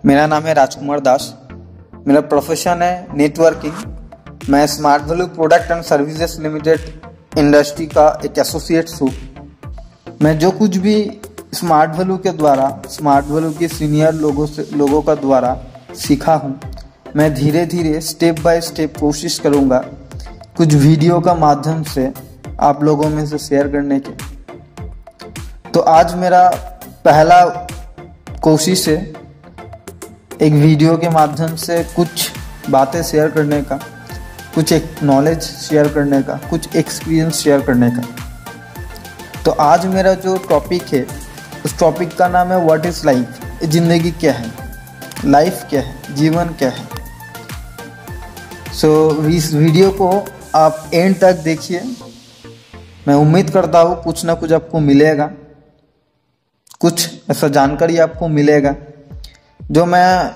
मेरा नाम है राजकुमार दास। मेरा प्रोफेशन है नेटवर्किंग। मैं smart value product and services limited industry का एक एसोसिएट हूँ। मैं जो कुछ भी स्मार्ट वैल्यू के द्वारा, स्मार्ट वैल्यू के सीनियर लोगों का द्वारा सीखा हूँ, मैं धीरे धीरे स्टेप बाय स्टेप कोशिश करूँगा कुछ वीडियो का माध्यम से आप लोगों में से शेयर करने की। तो आज मेरा पहला कोशिश है एक वीडियो के माध्यम से कुछ बातें शेयर करने का, कुछ एक नॉलेज शेयर करने का, कुछ एक्सपीरियंस शेयर करने का। तो आज मेरा जो टॉपिक है उस टॉपिक का नाम है व्हाट इज़ लाइफ। ज़िंदगी क्या है, लाइफ क्या है, जीवन क्या है। सो इस वीडियो को आप एंड तक देखिए। मैं उम्मीद करता हूँ कुछ ना कुछ आपको मिलेगा, कुछ ऐसा जानकारी आपको मिलेगा जो मैं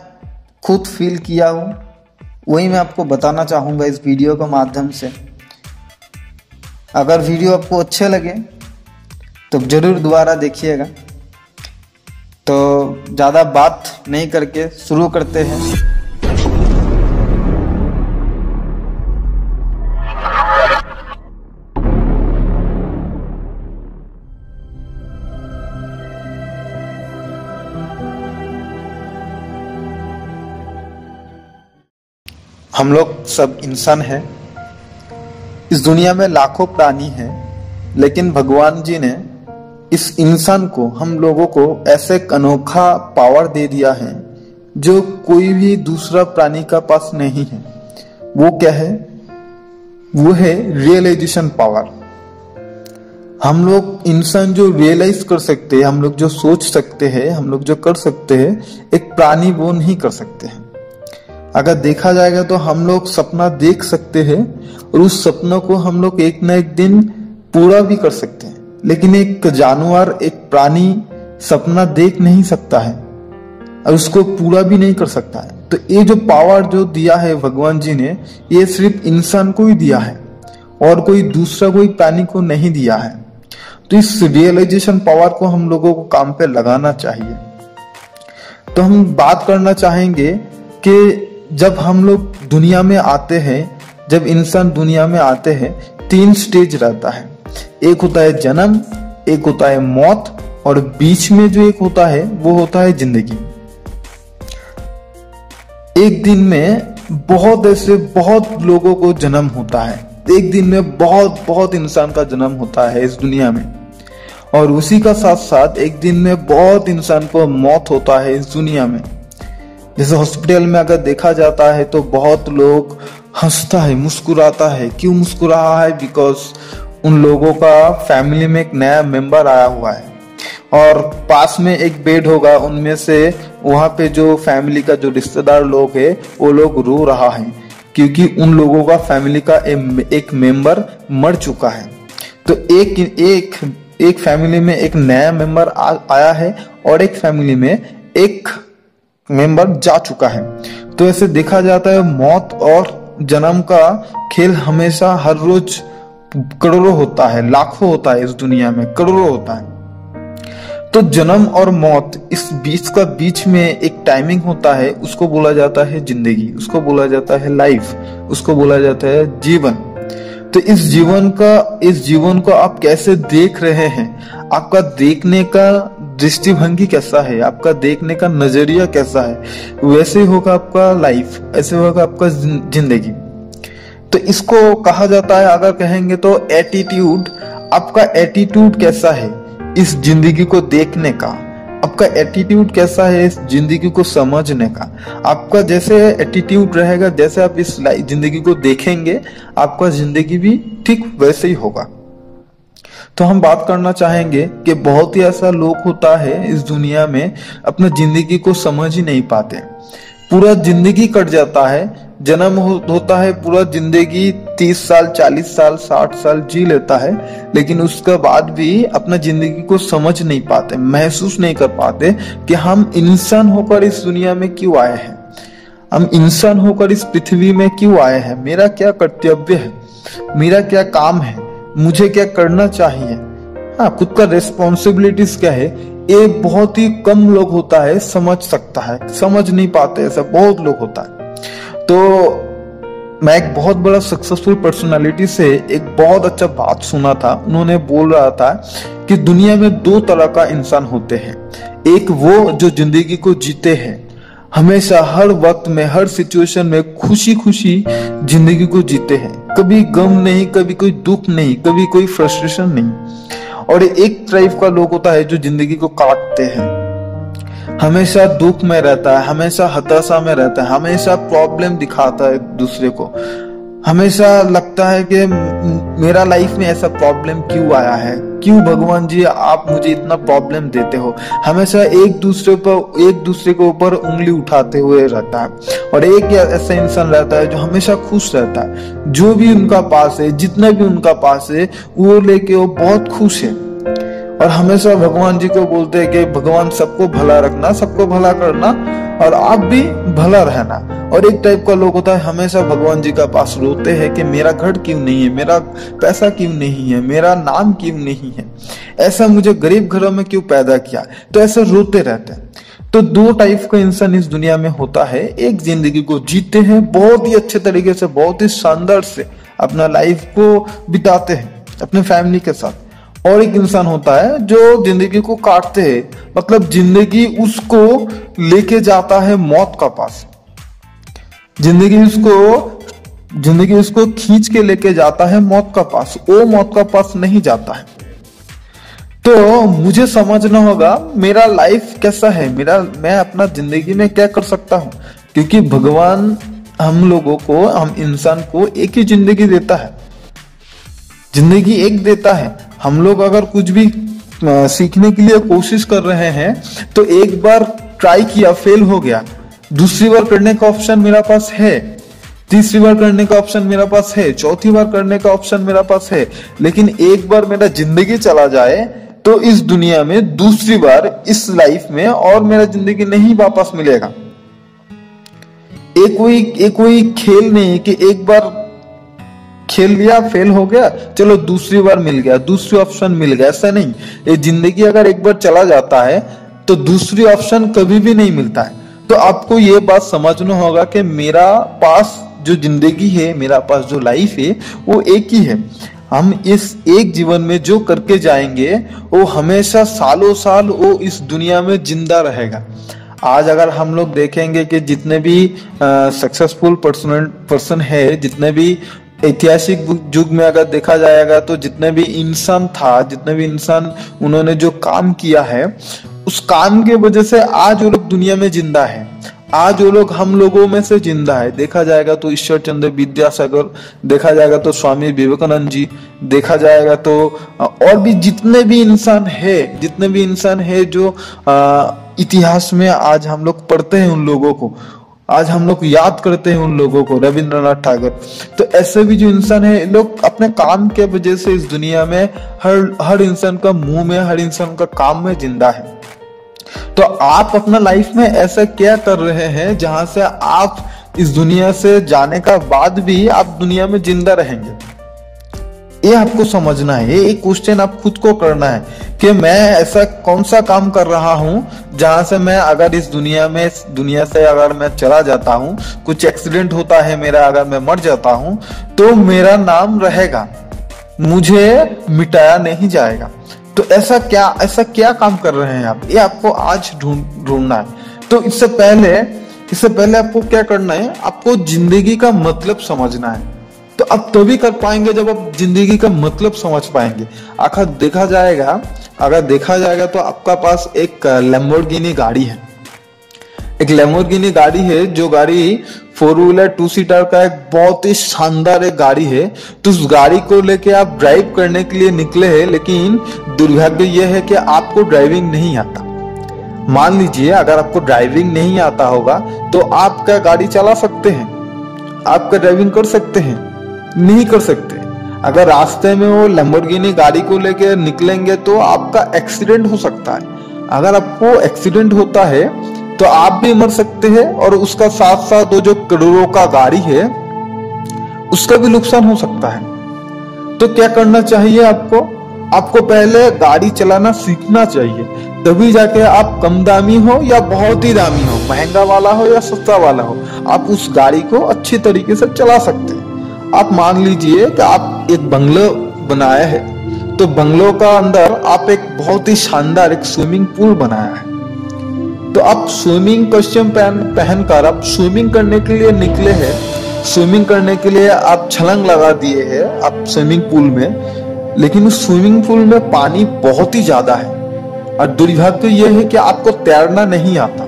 खुद फील किया हूँ, वही मैं आपको बताना चाहूँगा इस वीडियो के माध्यम से। अगर वीडियो आपको अच्छे लगे तो ज़रूर दोबारा देखिएगा। तो ज़्यादा बात नहीं करके शुरू करते हैं। हम लोग सब इंसान हैं। इस दुनिया में लाखों प्राणी हैं, लेकिन भगवान जी ने इस इंसान को, हम लोगों को ऐसे एक अनोखा पावर दे दिया है जो कोई भी दूसरा प्राणी का पास नहीं है। वो क्या है? वो है रियलाइजेशन पावर। हम लोग इंसान जो रियलाइज कर सकते हैं, हम लोग जो सोच सकते हैं, हम लोग जो कर सकते हैं, एक प्राणी वो नहीं कर सकते हैं। अगर देखा जाएगा तो हम लोग सपना देख सकते हैं और उस सपनों को हम लोग एक ना एक दिन पूरा भी कर सकते हैं, लेकिन एक जानवर, एक प्राणी सपना देख नहीं सकता है और उसको पूरा भी नहीं कर सकता है। तो ये जो पावर जो दिया है भगवान जी ने, ये सिर्फ इंसान को ही दिया है और कोई दूसरा कोई प्राणी को नहीं दिया है। तो इस रियलाइजेशन पावर को हम लोगों को काम पे लगाना चाहिए। तो हम बात करना चाहेंगे कि जब हम लोग दुनिया में आते हैं, जब इंसान दुनिया में आते हैं, 3 स्टेज रहता है। एक होता है जन्म, एक होता है मौत, और बीच में जो एक होता है वो होता है जिंदगी। एक दिन में बहुत लोगों को जन्म होता है। एक दिन में बहुत इंसान का जन्म होता है इस दुनिया में, और उसी का साथ साथ एक दिन में बहुत इंसान को मौत होता है इस दुनिया में। जैसे हॉस्पिटल में अगर देखा जाता है तो बहुत लोग हंसता है, मुस्कुराता है। क्यों मुस्कुरा रहा है? बिकॉज उन लोगों का फैमिली में एक नया मेंबर आया हुआ है और पास में एक बेड होगा, उनमें से वहां पे जो फैमिली का जो रिश्तेदार लोग है वो लोग रो रहा है क्योंकि उन लोगों का फैमिली का एक मेंबर मर चुका है। तो एक फैमिली में एक नया मेंबर आया है और एक फैमिली में एक मेंबर जा चुका है। तो ऐसे देखा जाता है मौत और जन्म का खेल हमेशा हर रोज करोड़ों होता है, लाखों होता है, इस दुनिया में करोड़ों होता है। तो जन्म और मौत, इस बीच में एक टाइमिंग होता है, उसको बोला जाता है जिंदगी, उसको बोला जाता है लाइफ, उसको बोला जाता है जीवन। तो इस जीवन को आप कैसे देख रहे हैं? आपका देखने का दृष्टिभंगी कैसा है, आपका देखने का नजरिया कैसा है, वैसे होगा आपका लाइफ, ऐसे होगा आपका जिंदगी। तो इसको कहा जाता है, अगर कहेंगे तो एटीट्यूड। आपका एटीट्यूड कैसा है इस जिंदगी को देखने का? आपका एटीट्यूड कैसा है इस जिंदगी को समझने का? आपका जैसे एटीट्यूड रहेगा, जैसे आप इस जिंदगी को देखेंगे, आपका जिंदगी भी ठीक वैसे ही होगा। तो हम बात करना चाहेंगे कि बहुत ही ऐसा लोग होता है इस दुनिया में, अपना जिंदगी को समझ ही नहीं पाते। पूरा जिंदगी कट जाता है, जन्म होता है, पूरा जिंदगी 30 साल, 40 साल, 60 साल जी लेता है, लेकिन उसके बाद भी अपना जिंदगी को समझ नहीं पाते, महसूस नहीं कर पाते कि हम इंसान होकर इस दुनिया में क्यों आए हैं, हम इंसान होकर इस पृथ्वी में क्यों आए हैं, मेरा क्या कर्तव्य है, मेरा क्या काम है, मुझे क्या करना चाहिए। हाँ, खुद का रेस्पॉन्सिबिलिटीज क्या है, ये बहुत ही कम लोग होता है समझ सकता है, समझ नहीं पाते, ऐसा बहुत लोग होता है। तो मैं एक बहुत बड़ा सक्सेसफुल पर्सनालिटी से एक बहुत अच्छा बात सुना था। उन्होंने बोल रहा था कि दुनिया में दो तरह का इंसान होते हैं। एक वो जो जिंदगी को जीते हैं, हमेशा हर वक्त में हर सिचुएशन में खुशी खुशी जिंदगी को जीते हैं, कभी गम नहीं, कभी कोई दुख नहीं, कभी कोई फ्रस्ट्रेशन नहीं। और एक टाइप का लोग होता है जो जिंदगी को काटते हैं, हमेशा दुख में रहता है, हमेशा हताशा में रहता है, हमेशा प्रॉब्लम दिखाता है दूसरे को, हमेशा लगता है कि मेरा लाइफ में ऐसा प्रॉब्लम क्यों आया है, क्यों भगवान जी आप मुझे इतना प्रॉब्लम देते हो। हमेशा एक दूसरे के ऊपर उंगली उठाते हुए रहता है। और एक ऐसा इंसान रहता है जो हमेशा खुश रहता है, जो भी उनका पास है, जितना भी उनका पास है वो लेके वो बहुत खुश है और हमेशा भगवान जी को बोलते हैं कि भगवान सबको भला रखना, सबको भला करना और आप भी भला रहना। और एक टाइप का लोग होता है हमेशा भगवान जी का पास रोते हैं कि मेरा घर क्यों नहीं है, मेरा पैसा क्यों नहीं है, मेरा नाम क्यों नहीं है, ऐसा मुझे गरीब घरों में क्यों पैदा किया। तो ऐसा रोते रहते हैं। तो दो टाइप का इंसान इस दुनिया में होता है। एक जिंदगी को जीते हैं, बहुत ही अच्छे तरीके से, बहुत ही शानदार से अपना लाइफ को बिताते हैं अपने फैमिली के साथ। और एक इंसान होता है जो जिंदगी को काटते हैं, मतलब जिंदगी उसको लेके जाता है मौत का पास, जिंदगी उसको खींच के लेके जाता है मौत का पास, वो मौत का पास नहीं जाता है। तो मुझे समझना होगा मेरा लाइफ कैसा है, मैं अपना जिंदगी में क्या कर सकता हूं, क्योंकि भगवान हम लोगों को, हम इंसान को एक ही जिंदगी देता है, जिंदगी एक देता है। हम लोग अगर कुछ भी सीखने के लिए कोशिश कर रहे हैं तो एक बार ट्राई किया, फेल हो गया, दूसरी बार करने का ऑप्शन मेरा पास है, तीसरी बार करने का ऑप्शन मेरा पास है, चौथी बार करने का ऑप्शन मेरा पास है। लेकिन एक बार मेरा जिंदगी चला जाए तो इस दुनिया में दूसरी बार इस लाइफ में और मेरा जिंदगी नहीं वापस मिलेगा। एक कोई खेल नहीं कि एक बार खेल लिया, फेल हो गया, चलो दूसरी बार मिल गया, दूसरी ऑप्शन मिल गया, ऐसा नहीं। ये जिंदगी अगर एक बार चला जाता है तो दूसरी ऑप्शन कभी भी नहीं मिलता है। तो आपको ये बात समझना होगा कि मेरा पास जो जिंदगी है, मेरा पास जो लाइफ है वो एक ही है। हम इस एक जीवन में जो करके जाएंगे वो हमेशा सालों साल वो इस दुनिया में जिंदा रहेगा। आज अगर हम लोग देखेंगे कि जितने भी सक्सेसफुल पर्सन है, जितने भी ऐतिहासिक युग में अगर देखा जाएगा तो जितने भी इंसान उन्होंने जो काम किया है, उस काम के वजह से आज वो लोग दुनिया में जिंदा है, आज वो लोग हम लोगों में से जिंदा है। देखा जाएगा तो ईश्वर चंद्र विद्यासागर, देखा जाएगा तो स्वामी विवेकानंद जी, देखा जाएगा तो और भी जितने भी इंसान है जो इतिहास में आज हम लोग पढ़ते हैं, उन लोगों को आज हम लोग याद करते हैं, उन लोगों को, रविंद्रनाथ टैगोर। तो ऐसे भी जो इंसान है, लोग अपने काम के वजह से इस दुनिया में हर इंसान का मुंह में, हर इंसान का काम में जिंदा है। तो आप अपना लाइफ में ऐसा क्या कर रहे हैं जहां से आप इस दुनिया से जाने का बाद भी आप दुनिया में जिंदा रहेंगे? ये आपको समझना है। ये क्वेश्चन आप खुद को करना है कि मैं ऐसा कौन सा काम कर रहा हूं जहां से मैं अगर इस दुनिया से अगर मैं चला जाता हूं, कुछ एक्सीडेंट होता है मेरा, अगर मैं मर जाता हूं तो मेरा नाम रहेगा, मुझे मिटाया नहीं जाएगा। तो ऐसा क्या काम कर रहे हैं आप? ये आपको आज ढूंढना है। तो इससे पहले आपको क्या करना है? आपको जिंदगी का मतलब समझना है। तो आप तभी कर पाएंगे जब आप जिंदगी का मतलब समझ पाएंगे। अगर देखा जाएगा तो आपका पास एक लैम्बोर्गिनी गाड़ी है, जो गाड़ी 4 व्हीलर 2 सीटर का एक बहुत ही शानदार एक गाड़ी है। तो उस गाड़ी को लेके आप ड्राइव करने के लिए निकले हैं, लेकिन दुर्भाग्य यह है कि आपको ड्राइविंग नहीं आता। मान लीजिए अगर आपको ड्राइविंग नहीं आता होगा तो आप क्या गाड़ी चला सकते हैं? आप क्या ड्राइविंग कर सकते हैं? नहीं कर सकते। अगर रास्ते में वो लैम्बोर्गिनी गाड़ी को लेके निकलेंगे तो आपका एक्सीडेंट हो सकता है। अगर आपको एक्सीडेंट होता है तो आप भी मर सकते हैं और उसका साथ साथ वो जो करोड़ों का गाड़ी है उसका भी नुकसान हो सकता है। तो क्या करना चाहिए आपको? आपको पहले गाड़ी चलाना सीखना चाहिए, तभी जाके आप कम दामी हो या बहुत ही दामी हो, महंगा वाला हो या सस्ता वाला हो, आप उस गाड़ी को अच्छी तरीके से चला सकते हैं। आप मान लीजिए कि आप एक बंगलो बनाया है, तो बंगलो का अंदर आप एक बहुत ही शानदार एक स्विमिंग पूल बनाया है, तो आप स्विमिंग कॉस्ट्यूम पहनकर आप स्विमिंग करने के लिए निकले हैं, स्विमिंग करने के लिए आप छलांग लगा दिए हैं आप स्विमिंग पूल में, लेकिन उस स्विमिंग पूल में पानी बहुत ही ज्यादा है और दुर्भाग्य यह है कि आपको तैरना नहीं आता।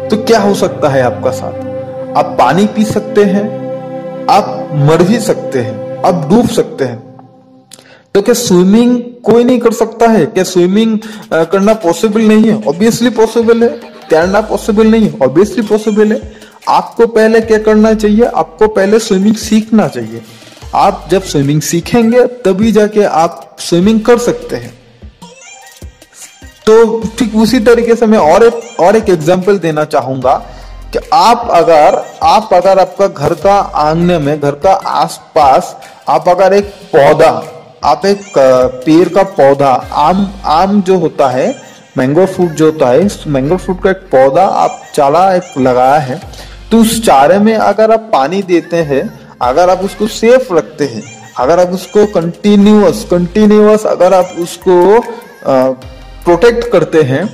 तो क्या हो सकता है आपका साथ? आप पानी पी सकते हैं, आप मर भी सकते हैं, आप डूब सकते हैं। तो क्या स्विमिंग कोई नहीं कर सकता है? क्या स्विमिंग करना पॉसिबल नहीं है? ऑब्वियसली पॉसिबल है। तैरना पॉसिबल नहीं है? ऑब्वियसली पॉसिबल है। आपको पहले क्या करना चाहिए? आपको पहले स्विमिंग सीखना चाहिए। आप जब स्विमिंग सीखेंगे तभी जाके आप स्विमिंग कर सकते हैं। तो ठीक उसी तरीके से मैं और एक एग्जांपल देना चाहूंगा कि आप अगर आपका घर का आंगन में, घर का आसपास आप अगर एक पौधा, आप एक पेड़ का पौधा, आम जो होता है, मैंगो फ्रूट जो होता है, इस मैंगो फ्रूट का एक पौधा आप चारा एक लगाया है, तो उस चारे में अगर आप पानी देते हैं, अगर आप उसको सेफ रखते हैं, अगर आप उसको कंटिन्यूअस अगर आप उसको प्रोटेक्ट करते हैं,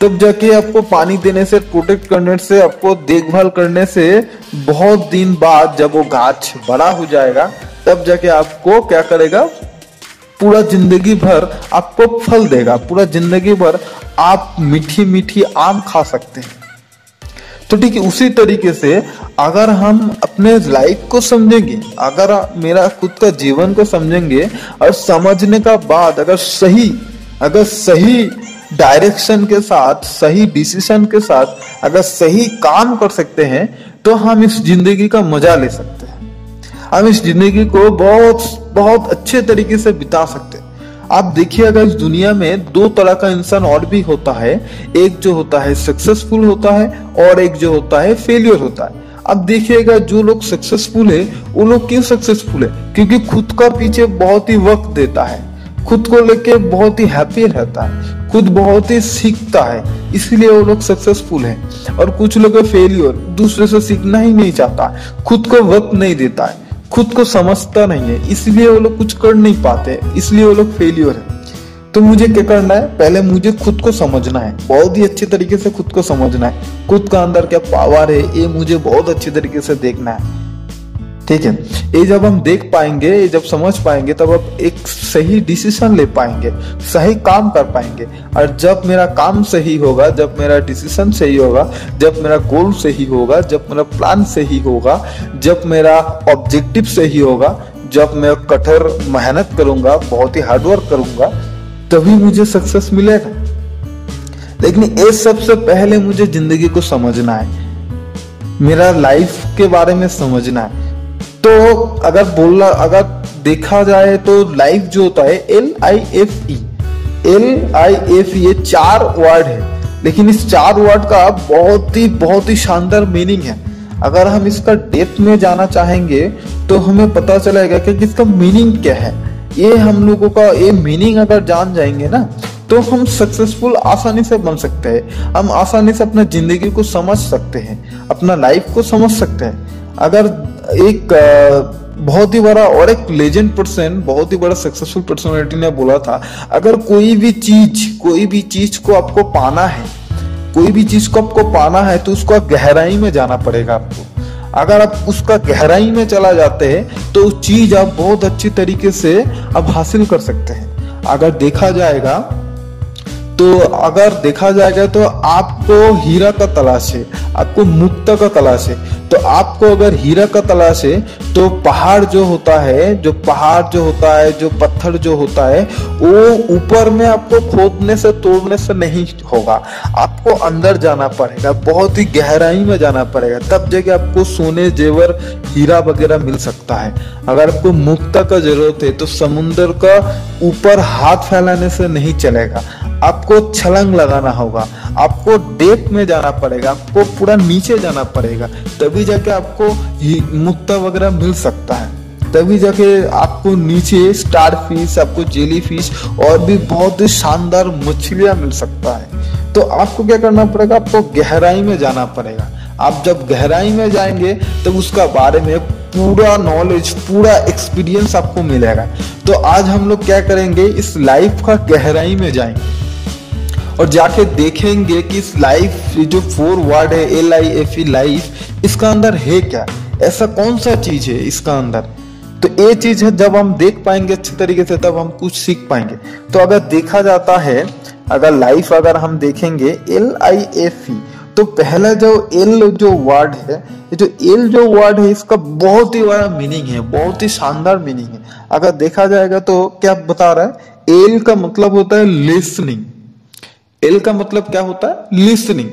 तब जाके आपको पानी देने से, प्रोटेक्ट करने से, आपको देखभाल करने से बहुत दिन बाद जब वो गाछ बड़ा हो जाएगा, तब जाके आपको क्या करेगा, पूरा जिंदगी भर आपको फल देगा, पूरा जिंदगी भर आप मीठी मीठी आम खा सकते हैं। तो ठीक है, उसी तरीके से अगर हम अपने लाइफ को समझेंगे, अगर मेरा खुद का जीवन को समझेंगे और समझने का बाद अगर सही डायरेक्शन के साथ, सही डिसीजन के साथ अगर सही काम कर सकते हैं, तो हम इस जिंदगी का मजा ले सकते हैं। हम इस जिंदगी को बहुत अच्छे तरीके से बिता सकते हैं। आप देखिएगा इस दुनिया में दो तरह का इंसान और भी होता है, एक जो होता है सक्सेसफुल होता है और एक जो होता है फेलियर होता है। अब देखिएगा जो लोग सक्सेसफुल है, वो लोग क्यों सक्सेसफुल है? क्योंकि खुद का पीछे बहुत ही वक्त देता है, खुद को लेके बहुत ही हैप्पी रहता है, खुद बहुत ही सीखता है, इसलिए वो लोग सक्सेसफुल है। और कुछ लोग फेलियर, दूसरे से सीखना ही नहीं चाहता, खुद को वक्त नहीं देता है, खुद को समझता नहीं है, इसलिए वो लोग कुछ कर नहीं पाते, इसलिए वो लोग फेलियर है। तो मुझे क्या करना है? पहले मुझे खुद को समझना है, बहुत ही अच्छी तरीके से खुद को समझना है, खुद का अंदर क्या पावर है ये मुझे बहुत अच्छी तरीके से देखना है। ठीक है, ये जब हम देख पाएंगे, ये जब समझ पाएंगे, तब अब एक सही डिसीजन ले पाएंगे, सही काम कर पाएंगे। और जब मेरा काम सही होगा, जब मेरा डिसीजन सही होगा, जब मेरा गोल सही होगा, जब मेरा प्लान सही होगा, जब मेरा ऑब्जेक्टिव सही होगा, जब मैं कठोर मेहनत करूंगा, बहुत ही हार्डवर्क करूंगा, तभी मुझे सक्सेस मिलेगा। लेकिन ये सबसे पहले मुझे जिंदगी को समझना है, मेरा लाइफ के बारे में समझना है। तो अगर देखा जाए तो लाइफ जो होता है LIFE ये 4 वर्ड है, लेकिन इस 4 वर्ड का बहुत ही शानदार मीनिंग है। अगर हम इसका डेप्थ में जाना चाहेंगे तो हमें पता चलेगा कि इसका मीनिंग क्या है। ये हम लोगों का ये मीनिंग अगर जान जाएंगे ना, तो हम सक्सेसफुल आसानी से बन सकते हैं, हम आसानी से अपना जिंदगी को समझ सकते हैं, अपना लाइफ को समझ सकते हैं। अगर एक बहुत ही बड़ा और एक लेजेंड पर्सन, बहुत ही बड़ा सक्सेसफुल पर्सनालिटी ने बोला था, अगर कोई भी चीज को आपको पाना है, कोई भी चीज को आपको पाना है, तो उसको गहराई में जाना पड़ेगा आपको। अगर आप उसका गहराई में चला जाते हैं तो चीज आप बहुत अच्छी तरीके से आप हासिल कर सकते हैं। अगर देखा जाएगा तो आपको हीरा का तलाश है, आपको मुक्ता का तलाश है। तो आपको अगर हीरा का तलाश है, तो पहाड़ जो होता है, जो पत्थर जो होता है, वो ऊपर में आपको खोदने से, तोड़ने से नहीं होगा। आपको अंदर जाना पड़ेगा, बहुत ही गहराई में जाना पड़ेगा, तब जाके आपको सोने, जेवर, हीरा वगैरह मिल सकता है। अगर आपको मुक्ता का जरूरत है, तो समुद्र का ऊपर हाथ फैलाने से नहीं चलेगा, आपको छलांग लगाना होगा, आपको डेप्थ में जाना पड़ेगा, आपको पूरा नीचे जाना पड़ेगा, तभी जाके आपको मुक्ता वगैरह मिल सकता है। तभी जाके आपको नीचे स्टार फिश, आपको जेली फिश और भी बहुत ही शानदार मछलियां मिल सकता है। तो आपको क्या करना पड़ेगा, आपको गहराई में जाना पड़ेगा। आप जब गहराई में जाएंगे तो उसका बारे में पूरा नॉलेज, पूरा एक्सपीरियंस आपको मिलेगा। तो आज हम लोग क्या करेंगे, इस लाइफ का गहराई में जाएंगे और जाके देखेंगे कि इस लाइफ, जो 4 वर्ड है LIFE लाइफ, इसका अंदर है क्या, ऐसा कौन सा चीज है इसका अंदर। तो ये चीज है, जब हम देख पाएंगे अच्छे तरीके से तब हम कुछ सीख पाएंगे। तो अगर देखा जाता है, अगर लाइफ अगर हम देखेंगे LIFE, तो पहला जो एल जो वर्ड है, ये जो एल जो वर्ड है, इसका बहुत ही बड़ा मीनिंग है, बहुत ही शानदार मीनिंग है। अगर देखा जाएगा तो क्या बता रहा है, एल का मतलब होता है लिसनिंग। एल का मतलब क्या होता है, लिसनिंग।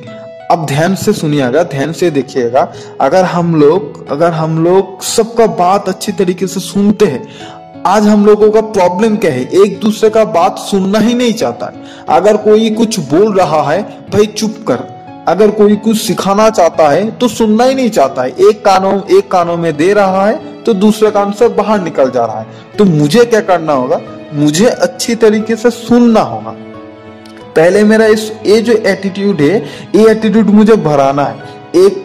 अब ध्यान से सुनिएगा, ध्यान से देखिएगा। अगर हम लोग सबका बात अच्छी तरीके से सुनते हैं, आज हम लोगों का प्रॉब्लम क्या है, एक दूसरे का बात सुनना ही नहीं चाहता है। अगर कोई कुछ बोल रहा है, भाई चुप कर। अगर कोई कुछ सिखाना चाहता है तो सुनना ही नहीं चाहता है, एक कानों में दे रहा है तो दूसरे कान से बाहर निकल जा रहा है। तो मुझे क्या करना होगा, मुझे अच्छी तरीके से सुनना होगा। पहले मेरा ये जो एटीट्यूड है, ये एटीट्यूड मुझे बढ़ाना है।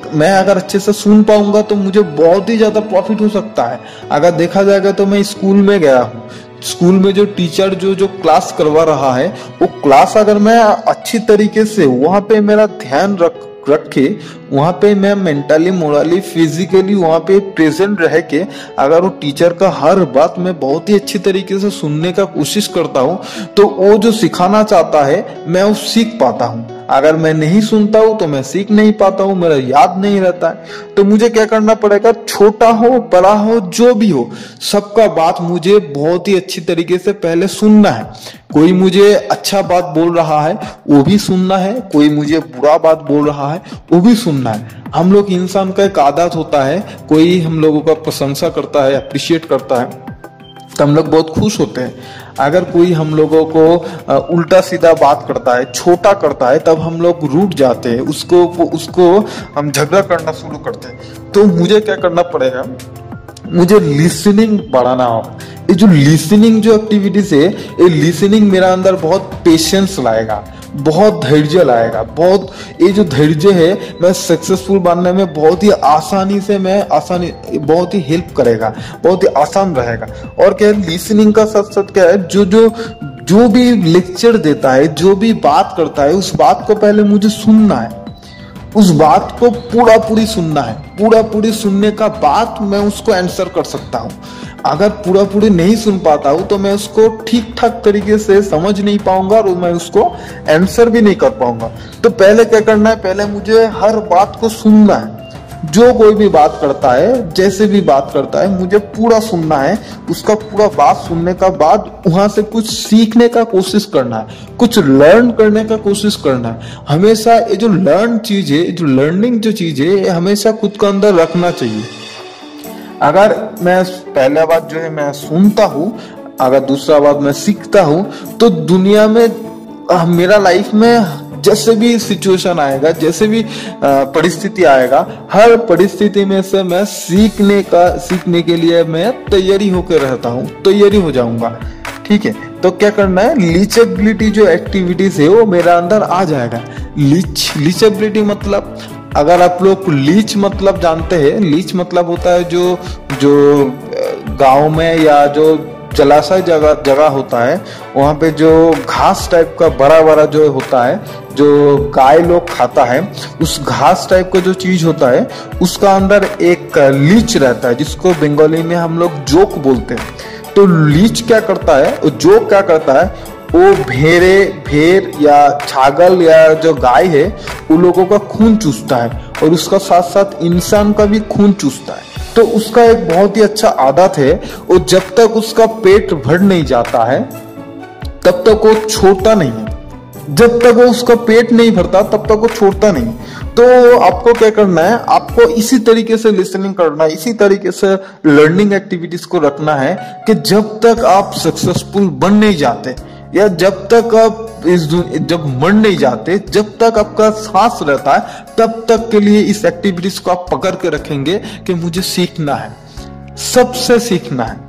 मैं अगर अच्छे से सुन पाऊंगा तो मुझे बहुत ही ज्यादा प्रॉफिट हो सकता है। अगर देखा जाएगा तो मैं स्कूल में गया हूँ, स्कूल में जो टीचर जो क्लास करवा रहा है, वो क्लास अगर मैं अच्छी तरीके से वहां पे मेरा ध्यान रखे, वहां पे मैं मेंटली, मोरली, फिजिकली वहां पे प्रेजेंट रह के अगर वो टीचर का हर बात मैं बहुत ही अच्छी तरीके से सुनने का कोशिश करता हूँ, तो वो जो सिखाना चाहता है मैं वो सीख पाता हूँ। अगर मैं नहीं सुनता हूँ तो मैं सीख नहीं पाता हूँ, मेरा याद नहीं रहता है। तो मुझे क्या करना पड़ेगा, छोटा हो बड़ा हो जो भी हो, सबका बात मुझे बहुत ही अच्छी तरीके से पहले सुनना है। कोई मुझे अच्छा बात बोल रहा है वो भी सुनना है, कोई मुझे बुरा बात बोल रहा है वो भी सुनना है। हम लोग इंसान का एक आदत होता है, कोई हम लोगों का प्रशंसा करता है, अप्रिशिएट करता है तो हम लोग बहुत खुश होते हैं। अगर कोई हम लोगों को उल्टा सीधा बात करता है, छोटा करता है, तब हम लोग रूठ जाते हैं, उसको हम झगड़ा करना शुरू करते हैं। तो मुझे क्या करना पड़ेगा, मुझे लिसनिंग बढ़ाना होगा। ये जो लिसनिंग जो एक्टिविटीज है, ये लिसनिंग मेरा अंदर बहुत पेशेंस लाएगा, बहुत धैर्य लाएगा। ये जो धैर्य है, मैं सक्सेसफुल बनने में बहुत ही बहुत ही हेल्प करेगा, बहुत ही आसान रहेगा। और क्या है, लिसनिंग का साथ साथ क्या है, जो भी लेक्चर देता है, जो भी बात करता है, उस बात को पहले मुझे सुनना है, उस बात को पूरी सुनना है। पूरी सुनने का बाद मैं उसको आंसर कर सकता हूँ। अगर पूरी नहीं सुन पाता हूँ तो मैं उसको ठीक ठाक तरीके से समझ नहीं पाऊंगा और मैं उसको आंसर भी नहीं कर पाऊंगा। तो पहले क्या करना है, पहले मुझे हर बात को सुनना है। जो कोई भी बात करता है, जैसे भी बात करता है, मुझे पूरा सुनना है। उसका पूरा बात सुनने का बाद वहां से कुछ सीखने का कोशिश करना है, कुछ लर्न करने का कोशिश करना है। हमेशा ये जो लर्न चीज है, जो लर्निंग जो चीज है, ये हमेशा खुद के अंदर रखना चाहिए। अगर मैं पहला बात जो है मैं सुनता हूँ, अगर दूसरा बात मैं सीखता हूँ, तो दुनिया में मेरा लाइफ में जैसे भी सिचुएशन आएगा, जैसे भी परिस्थिति आएगा, हर परिस्थिति में से मैं सीखने के लिए मैं तैयारी होकर रहता हूँ, तैयारी हो जाऊंगा। ठीक है, तो क्या करना है, लीचेबिलिटी जो एक्टिविटीज है वो मेरा अंदर आ जाएगा। लीचेबिलिटी मतलब, अगर आप लोग लीच मतलब जानते हैं, लीच मतलब होता है जो गांव में या जो जलाशय जगह होता है, वहां पे जो घास टाइप का बड़ा जो होता है, जो गाय लोग खाता है, उस घास टाइप का जो चीज होता है, उसका अंदर एक लीच रहता है, जिसको बंगाली में हम लोग जोक बोलते हैं। तो लीच क्या करता है, जोक क्या करता है, वो भेड़ या छागल या जो गाय है, उन लोगों का खून चूसता है और उसका साथ साथ इंसान का भी खून चूसता है। तो उसका एक बहुत ही अच्छा आदत है, वो जब तक उसका पेट भर नहीं जाता है तब तक वो छोड़ता नहीं है। जब तक वो उसका पेट नहीं भरता तब तक वो छोड़ता नहीं। तो आपको क्या करना है, आपको इसी तरीके से लिसनिंग करना है, इसी तरीके से लर्निंग एक्टिविटीज को रखना है कि जब तक आप सक्सेसफुल बन नहीं जाते, या जब तक आप जब मर नहीं जाते, जब तक आपका सांस रहता है, तब तक के लिए इस एक्टिविटीज को आप पकड़ के रखेंगे कि मुझे सीखना है। सबसे सीखना है।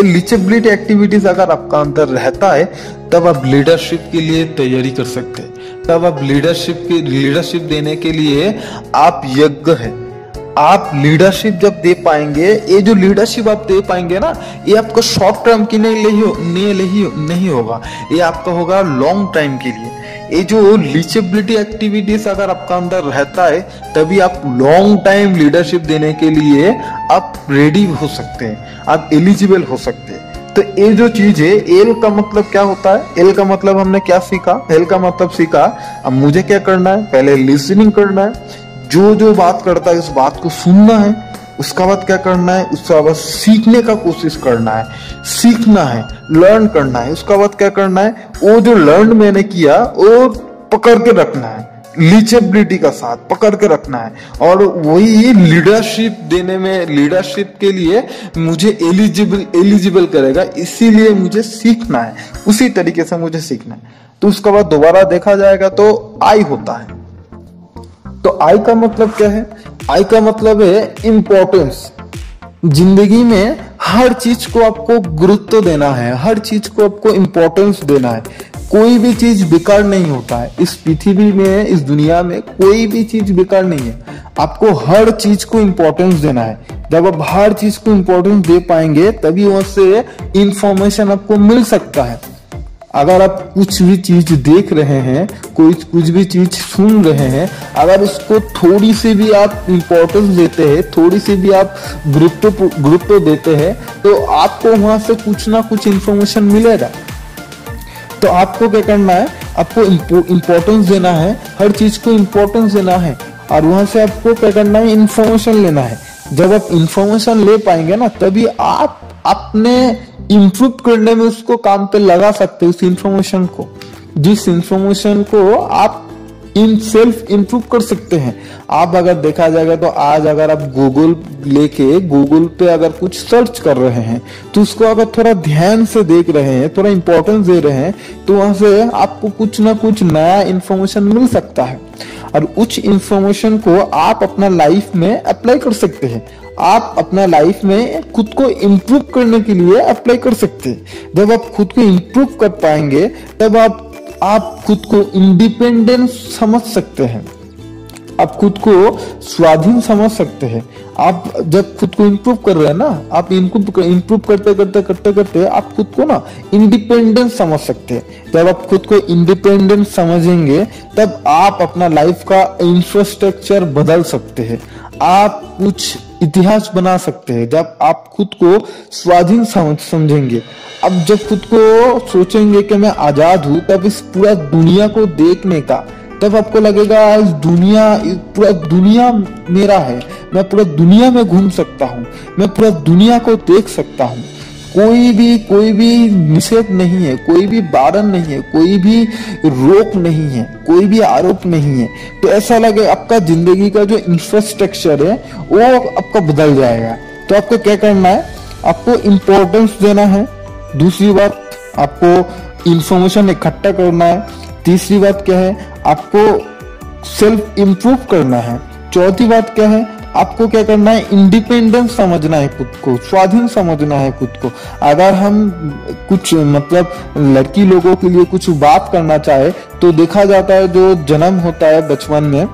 रीचेबिलिटी एक्टिविटीज अगर आपका अंदर रहता है तब आप लीडरशिप के लिए तैयारी कर सकते हैं, तब आप लीडरशिप देने के लिए आप यज्ञ है। आप लीडरशिप जब दे पाएंगे, ये जो लीडरशिप आप दे पाएंगे ना, ये आपको शॉर्ट टर्म की नहीं होगा, ये आपका होगा लॉन्ग टाइम के लिए। ये जो रीचेबिलिटी एक्टिविटीज अगर आपका अंदर रहता है तभी आप लॉन्ग टाइम लीडरशिप देने के लिए आप रेडी हो सकते हैं, आप एलिजिबल हो सकते हैं। तो ये जो चीज है, एल का मतलब क्या होता है? एल का मतलब हमने क्या सीखा? एल का मतलब सीखा अब मुझे क्या करना है, पहले लिसनिंग करना है, जो बात करता है उस बात को सुनना है, उसका बाद क्या करना है, उसका बाद सीखने का कोशिश करना है, सीखना है, लर्न करना है। उसका बाद क्या करना है, वो जो लर्न मैंने किया वो पकड़ के रखना है, रीचेबिलिटी का साथ पकड़ के रखना है। और वही लीडरशिप देने में, लीडरशिप के लिए मुझे एलिजिबल करेगा, इसीलिए मुझे सीखना है, उसी तरीके से मुझे सीखना है। तो उसका बाद दोबारा देखा जाएगा तो आई होता है। तो आई का मतलब क्या है? आई का मतलब है इम्पोर्टेंस। जिंदगी में हर चीज को आपको गुरुत्व देना है, हर चीज को आपको इम्पोर्टेंस देना है। कोई भी चीज बेकार नहीं होता है इस पृथ्वी में, इस दुनिया में कोई भी चीज बेकार नहीं है। आपको हर चीज को इम्पोर्टेंस देना है। जब आप हर चीज को इम्पोर्टेंस दे पाएंगे तभी वहां से इंफॉर्मेशन आपको मिल सकता है। अगर आप कुछ भी चीज देख रहे हैं, कुछ भी चीज सुन रहे हैं, अगर उसको थोड़ी सी भी आप इम्पोर्टेंस देते हैं, थोड़ी सी भी आप गुरुत्व देते हैं, तो आपको वहां से कुछ ना कुछ इंफॉर्मेशन मिलेगा। तो आपको क्या करना है, आपको इम्पोर्टेंस देना है, हर चीज को इम्पोर्टेंस देना है, और वहां से आपको क्या करना है, इंफॉर्मेशन लेना है। जब आप इंफॉर्मेशन ले पाएंगे ना, तभी आप अपने इम्प्रूव करने में उसको काम पे लगा सकते हो। उस इंफॉर्मेशन को, जिस इंफॉर्मेशन को आप इन सेल्फ इम्प्रूव कर सकते हैं। आप अगर देखा जाएगा तो आज अगर आप गूगल लेके गूगल पे अगर कुछ सर्च कर रहे हैं, तो उसको अगर थोड़ा ध्यान से देख रहे हैं, थोड़ा इंपॉर्टेंस दे रहे हैं, तो वहां से आपको कुछ ना कुछ नया इंफॉर्मेशन मिल सकता है। और उस इंफॉर्मेशन को आप अपना लाइफ में अप्लाई कर सकते हैं। आप अपना लाइफ में खुद को इम्प्रूव करने के लिए अप्लाई कर सकते हैं। जब आप खुद को इम्प्रूव कर पाएंगे तब आप खुद को इंडिपेंडेंट समझ सकते हैं, आप खुद को स्वाधीन समझ सकते हैं। आप जब खुद को इम्प्रूव कर रहे हैं ना, आप इम्प्रूव करते आप खुद को ना इंडिपेंडेंट समझ सकते हैं। जब आप खुद को इंडिपेंडेंट समझेंगे तब आप अपना लाइफ का इंफ्रास्ट्रक्चर बदल सकते हैं, आप कुछ इतिहास बना सकते हैं। जब आप खुद को स्वाधीन समझेंगे, अब जब खुद को सोचेंगे कि मैं आजाद हूं, तब इस पूरा दुनिया को देखने का, तब आपको लगेगा पूरा दुनिया मेरा है, मैं पूरा दुनिया में घूम सकता हूँ, मैं पूरा दुनिया को देख सकता हूँ। कोई भी निषेध नहीं है, कोई भी बारण नहीं है, कोई भी रोक नहीं है, कोई भी आरोप नहीं है। तो ऐसा लगे आपका जिंदगी का जो इंफ्रास्ट्रक्चर है वो आपका बदल जाएगा। तो आपको क्या करना है, आपको इम्पोर्टेंस देना है। दूसरी बात, आपको इंफॉर्मेशन इकट्ठा करना है। तीसरी बात क्या है, आपको सेल्फ इम्प्रूव करना है। चौथी बात क्या है, आपको क्या करना है, इंडिपेंडेंस समझना है, खुद को स्वाधीन समझना है खुद को। अगर हम कुछ मतलब लड़की लोगों के लिए कुछ बात करना चाहे तो देखा जाता है, जो जन्म होता है बचपन में,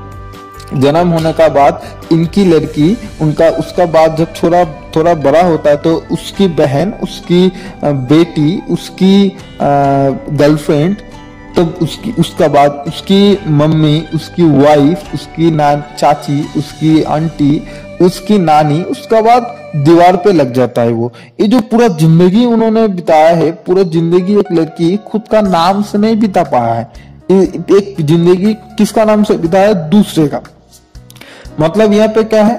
जन्म होने का बाद इनकी लड़की उसका बाद जब थोड़ा बड़ा होता है तो उसकी बहन, उसकी बेटी, उसकी गर्लफ्रेंड, तब उसका बाद उसकी मम्मी, उसकी वाइफ, उसकी चाची, उसकी आंटी, उसकी नानी, उसका बाद दीवार पे लग जाता है वो। ये जो पूरा जिंदगी उन्होंने बिताया है, पूरा जिंदगी एक लड़की खुद का नाम से नहीं बिता पाया है, एक जिंदगी किसका नाम से बिताया है, दूसरे का। मतलब यहाँ पे क्या है,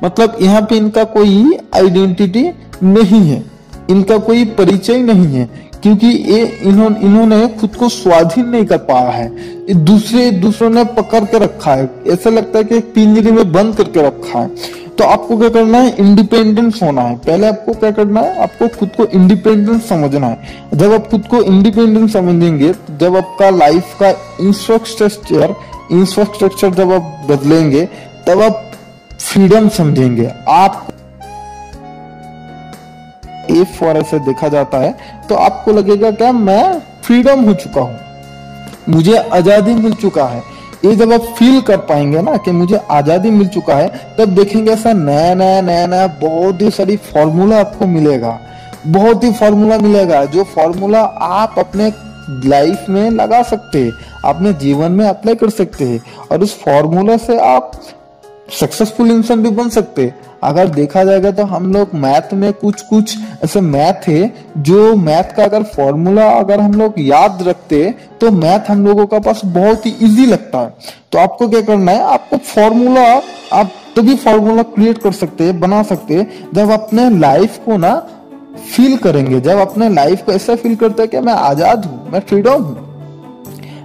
मतलब यहाँ पे इनका कोई आइडेंटिटी नहीं है, इनका कोई परिचय नहीं है, क्योंकि ये इन्होंने खुद को स्वाधीन नहीं कर पाया है। दूसरों ने पकड़ के रखा है, ऐसा लगता है कि एक पिंजरे में बंद करके रखा है। तो आपको क्या करना है, इंडिपेंडेंस होना है। पहले आपको क्या करना है, आपको खुद को इंडिपेंडेंट समझना है। जब आप खुद को इंडिपेंडेंट समझेंगे, जब आपका लाइफ का इंफ्रास्ट्रक्चर जब आप बदलेंगे, तब आप फ्रीडम समझेंगे। आप इफ फॉर ऐसे देखा जाता है तो आपको लगेगा क्या मैं फ्रीडम हो चुका हूं, मुझे आजादी मिल चुका है। ये जब आप फील कर पाएंगे ना कि मुझे आजादी मिल चुका है, तब देखेंगे ऐसा नया नया नया नया बहुत ही सारी फॉर्मूला आपको मिलेगा, बहुत ही फॉर्मूला मिलेगा, जो फॉर्मूला आप अपने लाइफ में लगा सकते हैं, अपने जीवन में अप्लाई कर सकते हैं, और उस फॉर्मूला से आप सक्सेसफुल इंसान भी बन सकते हैं। अगर देखा जाएगा तो हम लोग मैथ में कुछ कुछ ऐसे मैथ है जो मैथ का अगर फॉर्मूला अगर हम लोग याद रखते तो मैथ हम लोगों का पास बहुत ही इजी लगता है। तो आपको क्या करना है, आपको फॉर्मूला आप तभी फॉर्मूला क्रिएट कर सकते हैं, बना सकते हैं, जब अपने लाइफ को ना फील करेंगे, जब अपने लाइफ को ऐसा फील करते हैं कि मैं आजाद हूं, मैं फ्रीडम हूं।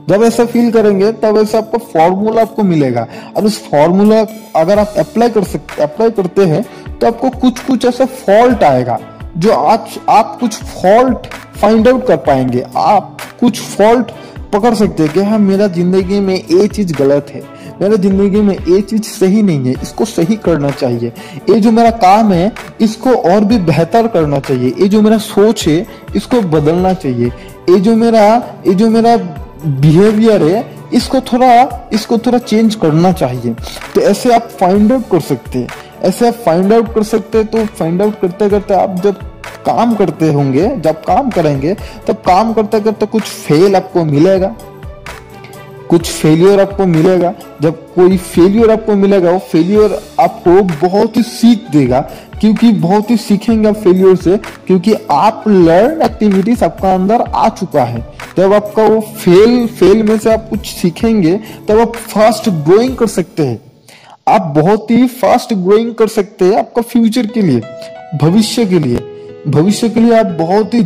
जब ऐसा फील करेंगे तब ऐसा आपको फॉर्मूला आपको मिलेगा, और उस फॉर्मूला अगर आप अप्लाई करते हैं तो आपको कुछ कुछ ऐसा फॉल्ट आएगा, जो आप कुछ फॉल्ट फाइंड आउट कर पाएंगे, आप कुछ फॉल्ट पकड़ सकते हैं कि हाँ मेरा जिंदगी में ये चीज गलत है, मेरे जिंदगी में ये चीज सही नहीं है, इसको सही करना चाहिए, ये जो मेरा काम है इसको और भी बेहतर करना चाहिए, ये जो मेरा सोच है इसको बदलना चाहिए, ये जो मेरा बिहेवियर है इसको थोड़ा चेंज करना चाहिए। तो ऐसे आप फाइंड आउट कर सकते हैं, ऐसे आप फाइंड आउट कर सकते हैं। तो फाइंड आउट करते करते आप जब काम करते होंगे, जब काम करेंगे, तब काम करते करते कुछ फेल आपको मिलेगा, कुछ फेलियर आपको मिलेगा। जब कोई फेलियर आपको मिलेगा, वो फेलियर आपको बहुत ही सीख देगा, क्योंकि बहुत ही सीखेंगे आप फेलियर से, क्योंकि आप लर्न एक्टिविटीज आपका अंदर आ चुका है। जब आपका वो फेल में से आप कुछ सीखेंगे, तब आप फास्ट ग्रोइंग कर सकते हैं, आप बहुत ही फास्ट ग्रोइंग कर सकते हैं। आपका फ्यूचर के लिए, भविष्य के लिए आप बहुत ही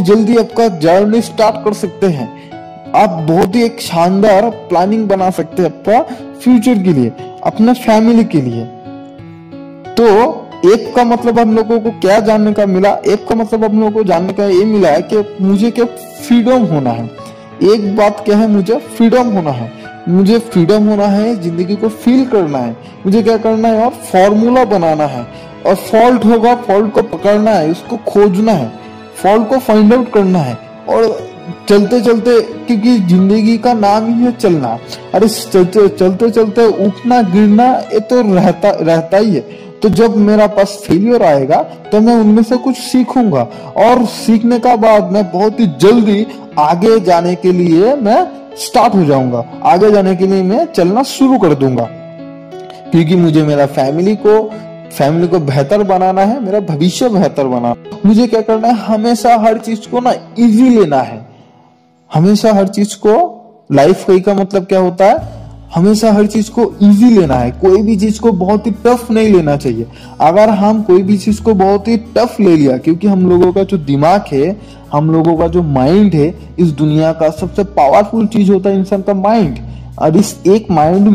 जल्दी आपका जर्नी स्टार्ट कर सकते हैं। आप बहुत ही एक शानदार प्लानिंग बना सकते हैं आपका फ्यूचर के लिए, अपने फैमिली के लिए। तो एक का मतलब हम लोगों को क्या जानने का मिला, एक का मतलब हम लोगों को जानने का ये मिला है कि मुझे क्या फ्रीडम होना है। एक बात क्या है, मुझे फ्रीडम होना है, मुझे फ्रीडम होना है, जिंदगी को फील करना है, मुझे क्या करना है, और फॉर्मूला बनाना है, और फॉल्ट होगा, फॉल्ट को पकड़ना है, उसको खोजना है, फॉल्ट को फाइंड आउट करना है, और चलते चलते, क्योंकि जिंदगी का नाम ही है चलना, अरे चलते चलते उठना गिरना ये तो रहता ही है। तो जब मेरा पास फेलियर आएगा तो मैं उनमें से कुछ सीखूंगा, और सीखने का बाद मैं बहुत ही जल्दी आगे जाने के लिए मैं स्टार्ट हो जाऊंगा, आगे जाने के लिए मैं चलना शुरू कर दूंगा, क्योंकि मुझे मेरा फैमिली को बेहतर बनाना है, मेरा भविष्य बेहतर बनाना। मुझे क्या करना है, हमेशा हर चीज को ना इजी लेना है, हमेशा हर चीज को, लाइफ का मतलब क्या होता है, हमेशा हर चीज को इजी लेना है, कोई भी चीज को बहुत ही टफ नहीं लेना चाहिए। अगर हम कोई भी चीज को बहुत ही टफ ले लिया, क्योंकि हम लोगों का जो दिमाग है, हम लोगों का जो माइंड है, इस दुनिया का सबसे पावरफुल चीज होता है इंसान का माइंड, और इस एक माइंड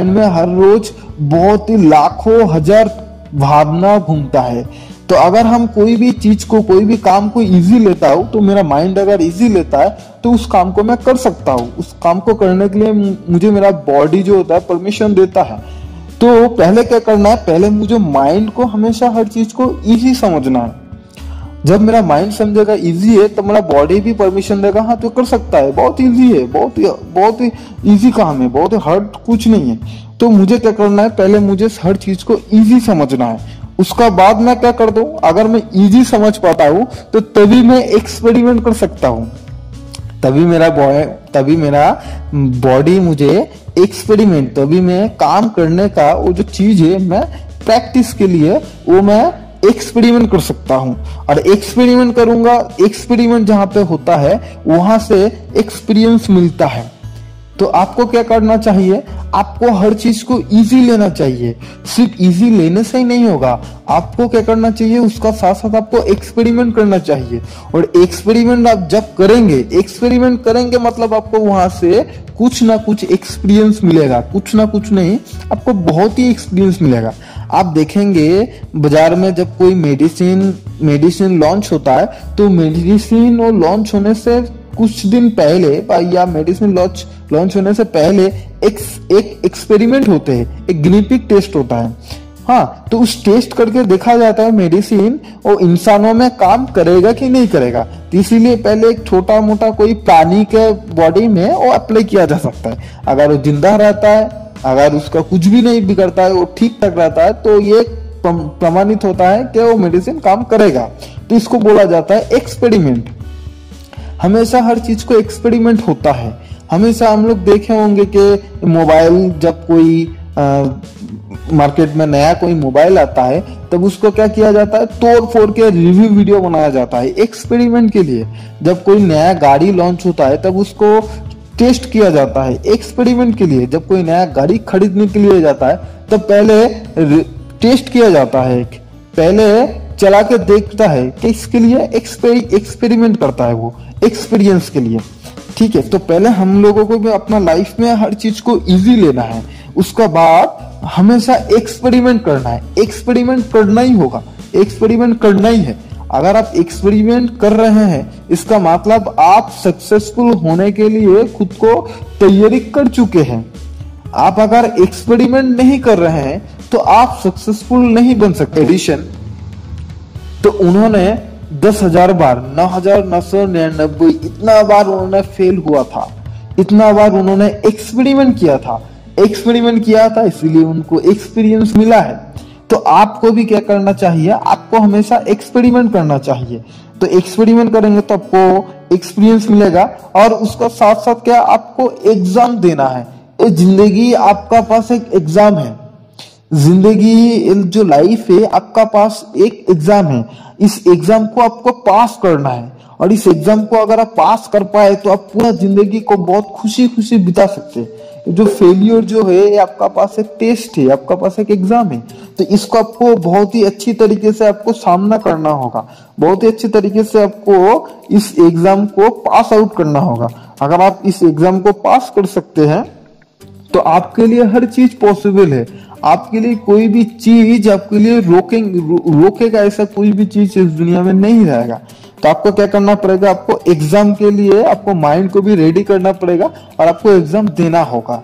में हर रोज बहुत ही लाखों हजार भावना घूमता है। तो अगर हम कोई भी चीज को, कोई भी काम को इजी लेता हूँ, तो मेरा माइंड अगर इजी लेता है तो उस काम को मैं कर सकता हूँ, उस काम को करने के लिए मुझे मेरा बॉडी जो होता है परमिशन देता है। तो पहले क्या करना है, पहले मुझे माइंड को हमेशा हर चीज को इजी समझना है। जब मेरा माइंड समझेगा इजी है, तो मेरा बॉडी भी परमिशन देगा, हाँ तो कर सकता है, बहुत इजी है, बहुत ही इजी काम है, बहुत ही हार्ड कुछ नहीं है। तो मुझे क्या करना है, पहले मुझे हर चीज को इजी समझना है, उसका बाद मैं क्या कर दूं, अगर मैं इजी समझ पाता हूं तो तभी मैं एक्सपेरिमेंट कर सकता हूं, तभी मेरा बॉडी मुझे एक्सपेरिमेंट, तभी मैं काम करने का वो जो चीज है, मैं प्रैक्टिस के लिए वो मैं एक्सपेरिमेंट कर सकता हूं, और एक्सपेरिमेंट करूंगा, एक्सपेरिमेंट जहां पे होता है वहां से एक्सपीरियंस मिलता है। तो आपको क्या करना चाहिए, आपको हर चीज को इजी लेना चाहिए। सिर्फ इजी लेने से ही नहीं होगा, आपको क्या करना चाहिए, उसका साथ साथ आपको एक्सपेरिमेंट करना चाहिए। और एक्सपेरिमेंट आप जब करेंगे मतलब आपको वहां से कुछ ना कुछ एक्सपीरियंस मिलेगा, कुछ ना कुछ नहीं, आपको बहुत ही एक्सपीरियंस मिलेगा। आप देखेंगे बाजार में जब कोई मेडिसिन लॉन्च होता है, तो मेडिसिन वो लॉन्च होने से कुछ दिन पहले या मेडिसिन लॉन्च होने से पहले एक एक्सपेरिमेंट होते हैं, एक गिनीपिग टेस्ट होता है। हाँ, तो उस टेस्ट करके देखा जाता है मेडिसिन वो इंसानों में काम करेगा कि नहीं करेगा। तो इसीलिए पहले एक छोटा मोटा कोई प्राणी के बॉडी में वो अप्लाई किया जा सकता है। अगर वो जिंदा रहता है, अगर उसका कुछ भी नहीं बिगड़ता है, वो ठीक ठाक रहता है, तो ये प्रमाणित होता है कि वो मेडिसिन काम करेगा। तो इसको बोला जाता है एक्सपेरिमेंट। हमेशा हर चीज को एक्सपेरिमेंट होता है। हमेशा हम लोग देखे होंगे कि मोबाइल, जब कोई मार्केट में नया कोई मोबाइल आता है तब उसको क्या किया जाता है, तोड़ फोड़ के रिव्यू वीडियो बनाया जाता है एक्सपेरिमेंट के लिए। जब कोई नया गाड़ी लॉन्च होता है तब उसको टेस्ट किया जाता है एक्सपेरिमेंट के लिए। जब कोई नया गाड़ी खरीदने के लिए जाता है तब पहले टेस्ट किया जाता है, पहले चला के देखता है कि इसके लिए एक्सपेरिमेंट करता है वो एक्सपीरियंस के लिए। ठीक है, तो पहले हम लोगों को भी अपना लाइफ में हर चीज को इजी लेना है, उसका बाद हमेशा एक्सपेरिमेंट करना है। एक्सपेरिमेंट करना ही होगा, एक्सपेरिमेंट करना ही है। अगर आप एक्सपेरिमेंट कर रहे हैं इसका मतलब आप सक्सेसफुल होने के लिए खुद को तैयारी कर चुके हैं। आप अगर एक्सपेरिमेंट नहीं कर रहे हैं तो आप सक्सेसफुल नहीं बन सकते। एडिशन तो उन्होंने 10,000 बार 9,999 इतना बार उन्होंने फेल हुआ था, इतना बार उन्होंने एक्सपेरिमेंट किया था, इसीलिए उनको एक्सपीरियंस मिला है। तो आपको भी क्या करना चाहिए, आपको हमेशा एक्सपेरिमेंट करना चाहिए। तो एक्सपेरिमेंट करेंगे तो आपको एक्सपीरियंस मिलेगा और उसका साथ साथ क्या आपको एग्जाम देना है। ये जिंदगी आपका पास एक एग्जाम है, जिंदगी जो लाइफ है आपका पास एक एग्जाम है। इस एग्जाम को आपको पास करना है और इस एग्जाम को अगर आप पास कर पाए तो आप पूरा जिंदगी को बहुत खुशी खुशी बिता सकते हैं। जो फेलियर जो है ये आपका पास एक टेस्ट है, आपका पास एक एग्जाम है। तो इसको आपको बहुत ही अच्छी तरीके से आपको सामना करना होगा, बहुत ही अच्छी तरीके से आपको इस एग्जाम को पास आउट करना होगा। अगर आप इस एग्जाम को पास कर सकते हैं तो आपके लिए हर चीज पॉसिबल है। आपके लिए कोई भी चीज आपके लिए रोकेगा ऐसा कोई भी चीज इस दुनिया में नहीं रहेगा। तो आपको क्या करना पड़ेगा, आपको एग्जाम के लिए आपको माइंड को भी रेडी करना पड़ेगा और आपको एग्जाम देना होगा।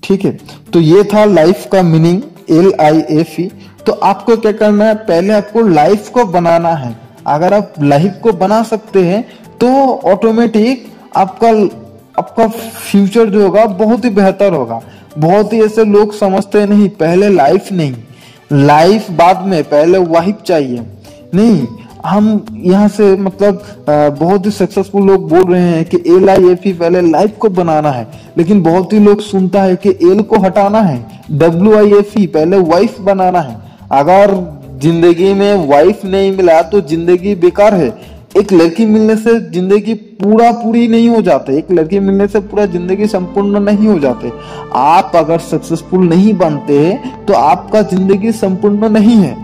ठीक है, तो ये था लाइफ का मीनिंग, LIFE। तो आपको क्या करना है, पहले आपको लाइफ को बनाना है। अगर आप लाइफ को बना सकते हैं तो ऑटोमेटिक आपका फ्यूचर जो होगा बहुत ही बेहतर होगा। बहुत ही ऐसे लोग समझते नहीं, पहले लाइफ नहीं, लाइफ बाद में, पहले वाइफ चाहिए। नहीं, हम यहाँ से मतलब बहुत ही सक्सेसफुल लोग बोल रहे हैं कि LIFE पहले लाइफ को बनाना है, लेकिन बहुत ही लोग सुनता है कि L को हटाना है, WIFE पहले वाइफ बनाना है। अगर जिंदगी में वाइफ नहीं मिला तो जिंदगी बेकार है। एक लड़की मिलने से जिंदगी पूरी नहीं हो जाते, एक लड़की मिलने से पूरा जिंदगी संपूर्ण नहीं हो जाते। आप अगर सक्सेसफुल नहीं बनते तो आपका जिंदगी संपूर्ण नहीं है।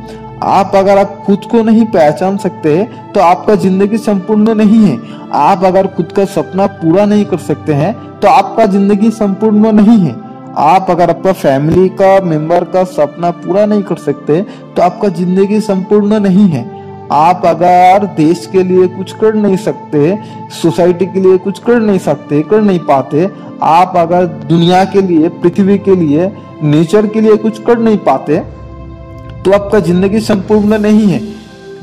आप अगर आप खुद को नहीं पहचान सकते तो आपका जिंदगी संपूर्ण नहीं है। आप अगर खुद का सपना पूरा नहीं कर सकते हैं तो आपका जिंदगी संपूर्ण नहीं है। आप अगर आपका फैमिली का मेंबर का सपना पूरा नहीं कर सकते तो आपका जिंदगी संपूर्ण नहीं है। आप अगर देश के लिए कुछ कर नहीं सकते, सोसाइटी के लिए कुछ कर नहीं सकते, कर नहीं पाते, आप अगर दुनिया के लिए, पृथ्वी के लिए, नेचर के लिए कुछ कर नहीं पाते तो आपका जिंदगी संपूर्ण नहीं है।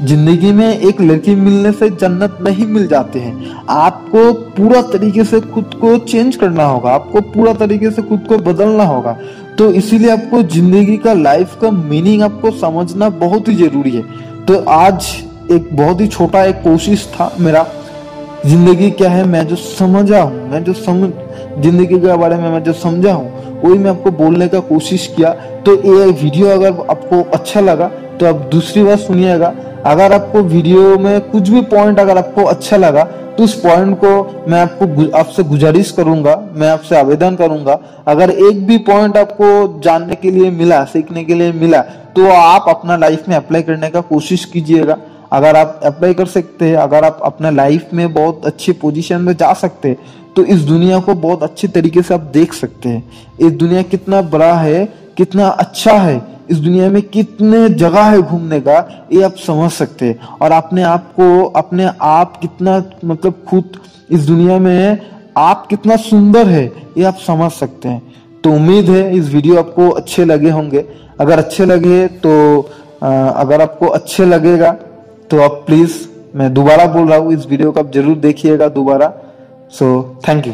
जिंदगी में एक लड़की मिलने से जन्नत नहीं मिल जाते हैं। आपको पूरा तरीके से खुद को चेंज करना होगा, आपको पूरा तरीके से खुद को बदलना होगा। तो इसीलिए आपको जिंदगी का, लाइफ का मीनिंग आपको समझना बहुत ही जरूरी है। तो आज एक बहुत ही छोटा एक कोशिश था मेरा, जिंदगी क्या है मैं जो समझा हूँ, जिंदगी के बारे में मैं जो समझा हूँ वही मैं आपको बोलने का कोशिश किया। तो ये वीडियो अगर आपको अच्छा लगा तो आप दूसरी बार सुनिएगा। अगर आपको वीडियो में कुछ भी पॉइंट अगर आपको अच्छा लगा तो उस पॉइंट को मैं आपसे गुजारिश करूंगा, मैं आपसे आवेदन करूंगा, अगर एक भी पॉइंट आपको जानने के लिए मिला, सीखने के लिए मिला, तो आप अपना लाइफ में अप्लाई करने का कोशिश कीजिएगा। अगर आप अप्लाई कर सकते हैं, अगर आप अपना लाइफ में बहुत अच्छी पोजीशन में जा सकते हैं तो इस दुनिया को बहुत अच्छी तरीके से आप देख सकते हैं। इस दुनिया कितना बड़ा है, कितना अच्छा है, इस दुनिया में कितने जगह है घूमने का, ये आप समझ सकते हैं। और अपने आप कितना मतलब खुद इस दुनिया में आप कितना सुंदर है, ये आप समझ सकते हैं। तो उम्मीद है इस वीडियो आपको अच्छे लगे होंगे। अगर अच्छे लगे तो अगर आपको अच्छे लगेगा तो आप प्लीज, मैं दोबारा बोल रहा हूँ, इस वीडियो को आप जरूर देखिएगा दोबारा। So thank you.